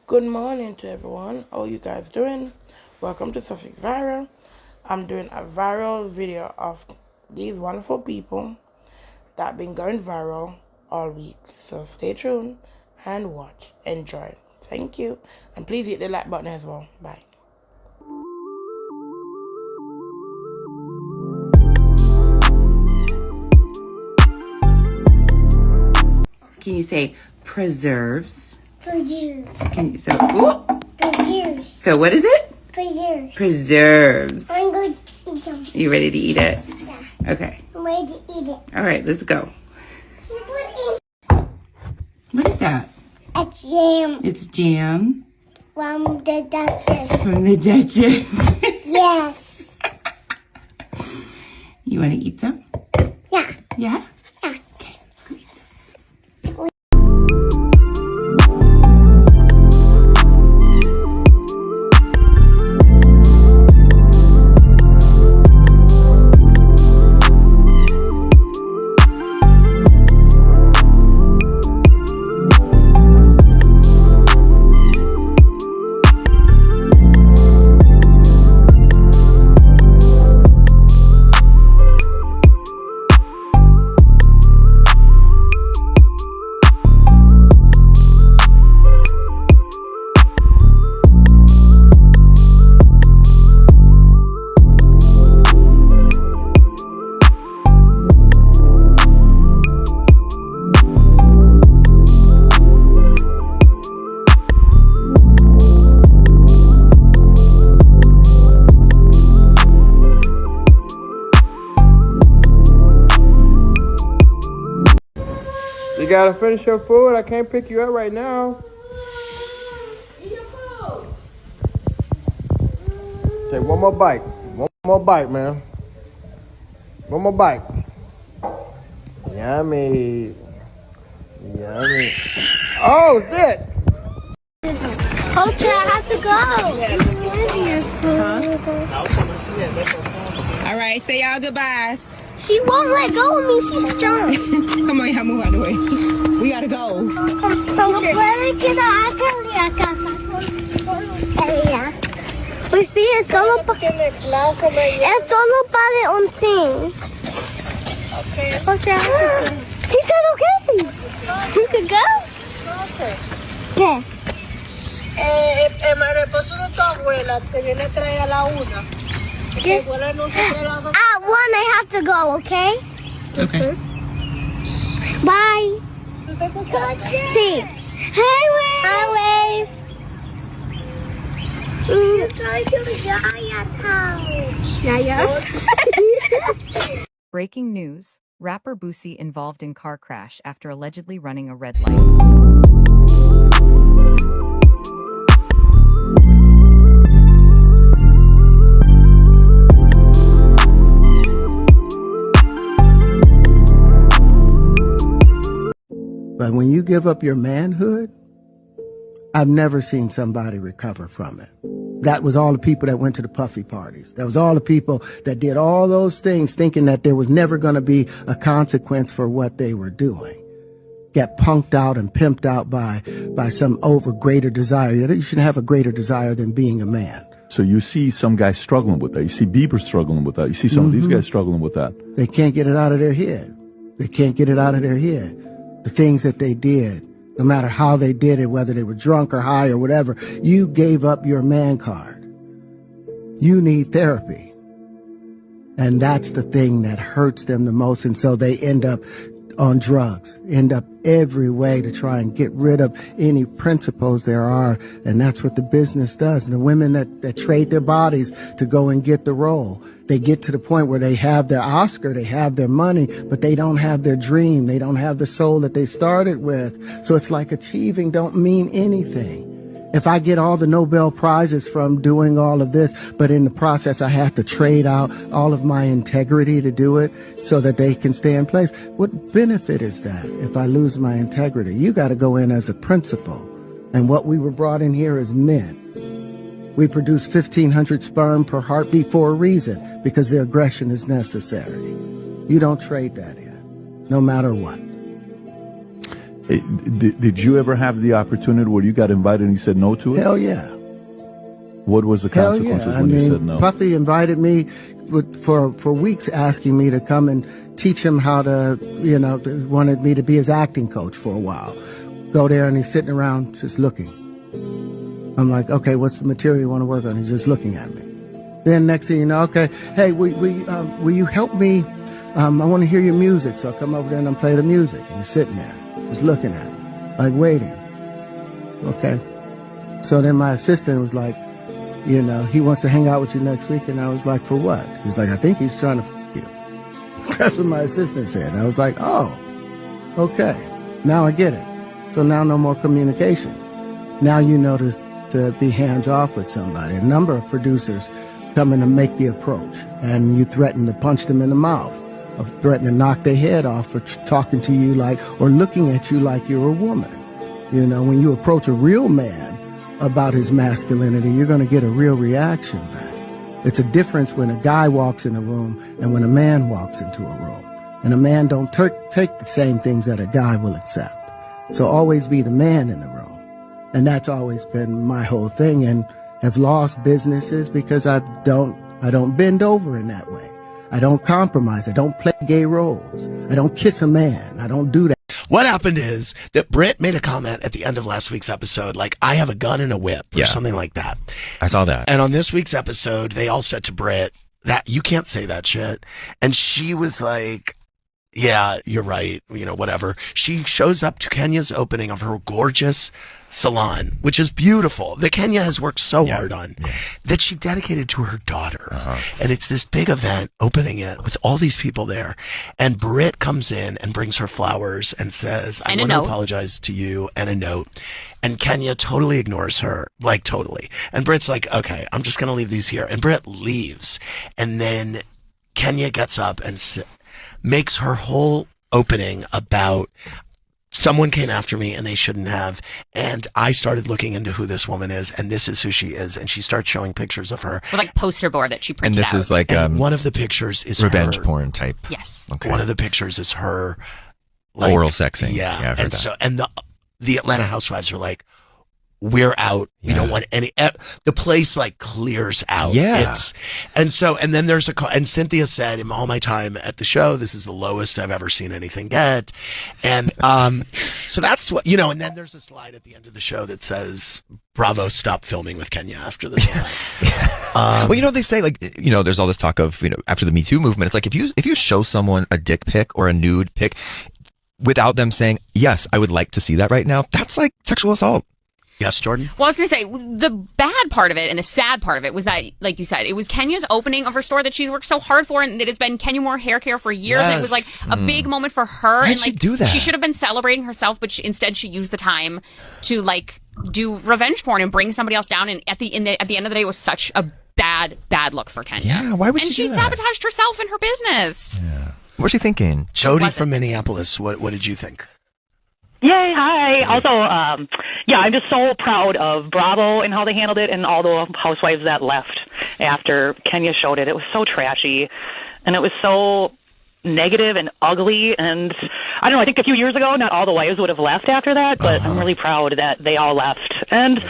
Good morning to everyone. How are you guys doing? Welcome to Sussex Viral. I'm doing a viral video of these wonderful people that have been going viral all week. So stay tuned and watch. Enjoy. Thank you. And please hit the like button as well. Bye. Can you say preserves? Preserve. Preserves. So what is it? Preserve. Preserves. I'm going to eat them. You ready to eat it? Yeah. Okay. I'm ready to eat it. All right, let's go. What is that? A jam It's jam from the Duchess. from the Duchess. Yes. You want to eat some? Yeah. Yeah? Yeah. Okay, let's go eat some. You gotta finish your food. I can't pick you up right now. Eat your food. Take one more bite. One more bite, man. One more bite. Yummy. Yummy. Oh, shit. Culture, I have to go. All right, say y'all goodbyes. She won't let go of me. She's strong. Come on, y'all move out of the way. We gotta go. Culture. Pues sí, es solo para un thing. Okay. Culture, she said okay. We could go? ¿Qué? El esposo de tu abuela te viene a traer a la 1. Tu abuela no se trae a las 2. At 1, I have to go, okay? Okay. Bye. Sí. Highway. You're going to Yaya. Breaking news, rapper Boosie involved in car crash after allegedly running a red light. But when you give up your manhood, I've never seen somebody recover from it. That was all the people that went to the puffy parties. That was all the people that did all those things thinking that there was never going to be a consequence for what they were doing. Get punked out and pimped out by some greater desire. You shouldn't have a greater desire than being a man. So you see some guys struggling with that. You see Bieber struggling with that. You see some of these guys struggling with that. They can't get it out of their head. They can't get it out of their head. The things that they did, no matter how they did it, whether they were drunk or high or whatever, you gave up your man card. You need therapy. And that's the thing that hurts them the most. And so they end up on drugs, end up every way to try and get rid of any principles there are. And that's what the business does. And the women that trade their bodies to go and get the role, they get to the point where they have their Oscar, they have their money, but they don't have their dream. They don't have the soul that they started with. So it's like achieving don't mean anything. If I get all the Nobel Prizes from doing all of this, but in the process I have to trade out all of my integrity to do it so that they can stay in place, what benefit is that if I lose my integrity? You got to go in as a principal. And what we were brought in here as men. We produce 1,500 sperm per heartbeat for a reason, because the aggression is necessary. You don't trade that in, no matter what. Did you ever have the opportunity where you got invited and you said no to it? Hell yeah. What was the Hell consequences yeah. when you said no? Puffy invited me for weeks, asking me to come and teach him how to, wanted me to be his acting coach for a while. Go there and he's sitting around just looking. I'm like, okay, what's the material you want to work on? He's just looking at me. Then next thing you know, okay, hey, will you help me? I want to hear your music. So I come over there and I play the music. And he's sitting there, just looking at me, like waiting. Okay. So then my assistant was like, he wants to hang out with you next week. And I was like, for what? He's like, I think he's trying to f*** you. That's what my assistant said. And I was like, oh, okay. Now I get it. So now no more communication. Now you know to be hands off with somebody. A number of producers come in to make the approach. And you threaten to punch them in the mouth. Or threaten to knock their head off for talking to you or looking at you like you're a woman. When you approach a real man about his masculinity, you're going to get a real reaction back. It's a difference when a guy walks in a room and when a man walks into a room. And a man don't take the same things that a guy will accept. So always be the man in the room. And that's always been my whole thing, and have lost businesses because I don't bend over in that way. I don't compromise. I don't play gay roles. I don't kiss a man. I don't do that. What happened is that Britt made a comment at the end of last week's episode, like, I have a gun and a whip or something like that. I saw that. And on this week's episode, they all said to Britt that you can't say that shit. And she was like, yeah, you're right. Whatever. She shows up to Kenya's opening of her gorgeous salon, which is beautiful, that Kenya has worked so hard on, that she dedicated to her daughter. And it's this big event, opening it with all these people there. And Britt comes in and brings her flowers and says, I want to apologize to you, and a note. And Kenya totally ignores her, like totally. And Britt's like, okay, I'm just going to leave these here. And Britt leaves. And then Kenya gets up and makes her whole opening about someone came after me and they shouldn't have. And I started looking into who this woman is, and this is who she is. And she starts showing pictures of her. With poster board that she printed out. And this is like one of the pictures is revenge her. porn type. Yes. Okay. One of the pictures is her oral sexing. Yeah. I've heard and the Atlanta Housewives are like, we're out. We don't want any. The place clears out. Yeah. And then there's and Cynthia said, in all my time at the show, this is the lowest I've ever seen anything get. And so that's what and then there's a slide at the end of the show that says, "Bravo, stop filming with Kenya after this." Well, they say there's all this talk of after the Me Too movement, it's like if you show someone a dick pic or a nude pic without them saying, yes, I would like to see that right now, that's like sexual assault. Yes, Jordan? Well, I was going to say, the bad part of it and the sad part of it was that, like you said, it was Kenya's opening of her store that she's worked so hard for, and it has been Kenya Moore hair care for years, and it was like a big moment for her. Why and did she do that? She should have been celebrating herself, but instead she used the time to do revenge porn and bring somebody else down, and at the end of the day, it was such a bad look for Kenya. Yeah, why would and she do that? And she sabotaged herself and her business. Yeah. What was she thinking? Jody from Minneapolis, what did you think? Yay, hi. Also, I'm just so proud of Bravo and how they handled it, and all the housewives that left after Kenya showed it. It was so trashy, and it was so negative and ugly, and I don't know, I think a few years ago, not all the wives would have left after that, but I'm really proud that they all left. And,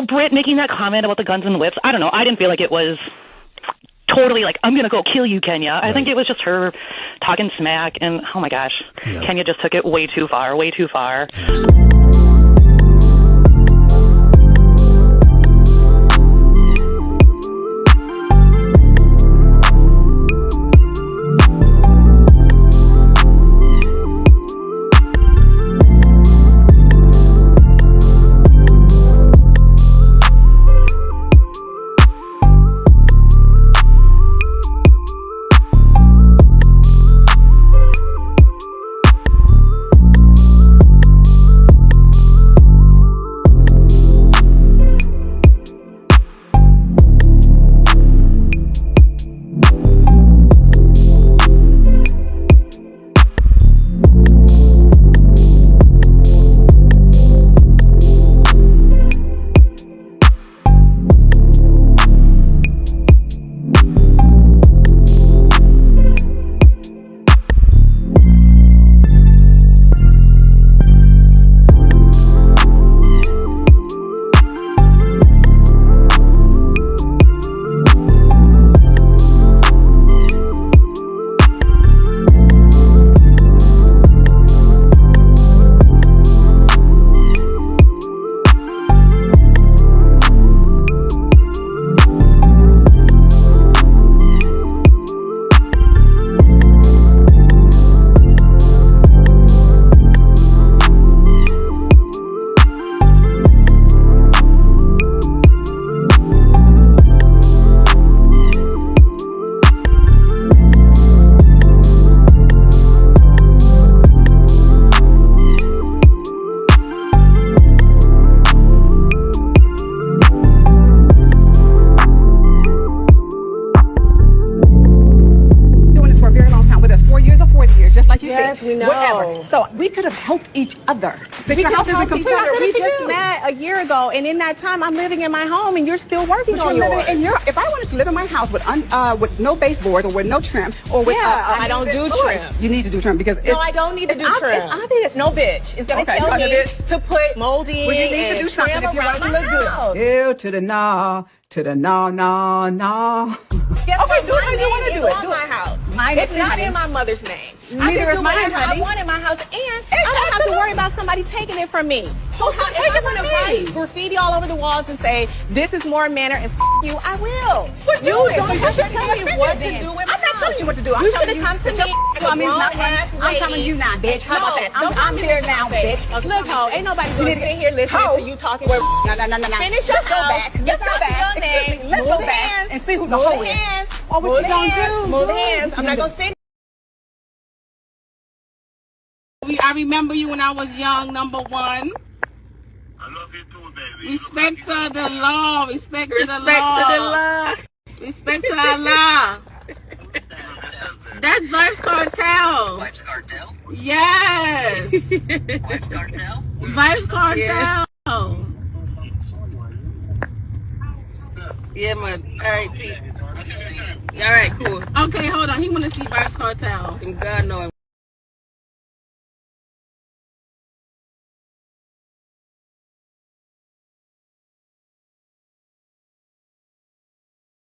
Britt making that comment about the guns and the whips, I don't know, I didn't feel like it was totally I'm going to go kill you, Kenya. I think it was just her talking smack, and oh my gosh, Kenya just took it way too far, way too far. Yes, we know. Whatever. So we could have helped each other. We could have helped each other. We just met a year ago, and in that time, I'm living in my home, and you're still working on yours. If I wanted to live in my house with no baseboards or with no trim or with I don't do trim. You need to do trim because no, I don't need to do trim. It's obvious. No, bitch. It's gonna tell me to put moldy well, you need to do something if you want to look good. Ew to the nah, to the nah. Yes, okay, do it how you want to do it. Do my house. It's not in my mother's name. Neither is mine, honey. I want in my house, and I don't have to worry about somebody taking it from me. So if I want to write graffiti all over the walls and say, this is more manner and you, I will. But you don't have to tell me what to do with my house. I'm not telling you what to do. You should have come to me. I'm coming to you now, bitch. How about that? I'm here now, bitch. Look, ho, ain't nobody going to sit here listening to you talking. No. Finish your back. Let's go back. Let's go back and see who the hoe is. Oh, what you gonna do? Move the hands. I'm not gonna sit. I remember you when I was young, number one. I love you too, baby. Respect to the law. Respect to the law. Respect to Allah. That's Vibes Cartel. Vibes Cartel? Yes. Vibes Cartel? Vibes Cartel. Yeah, man. All right, see. All right, cool. Okay, hold on. He want to see Vibes Cartel. And God know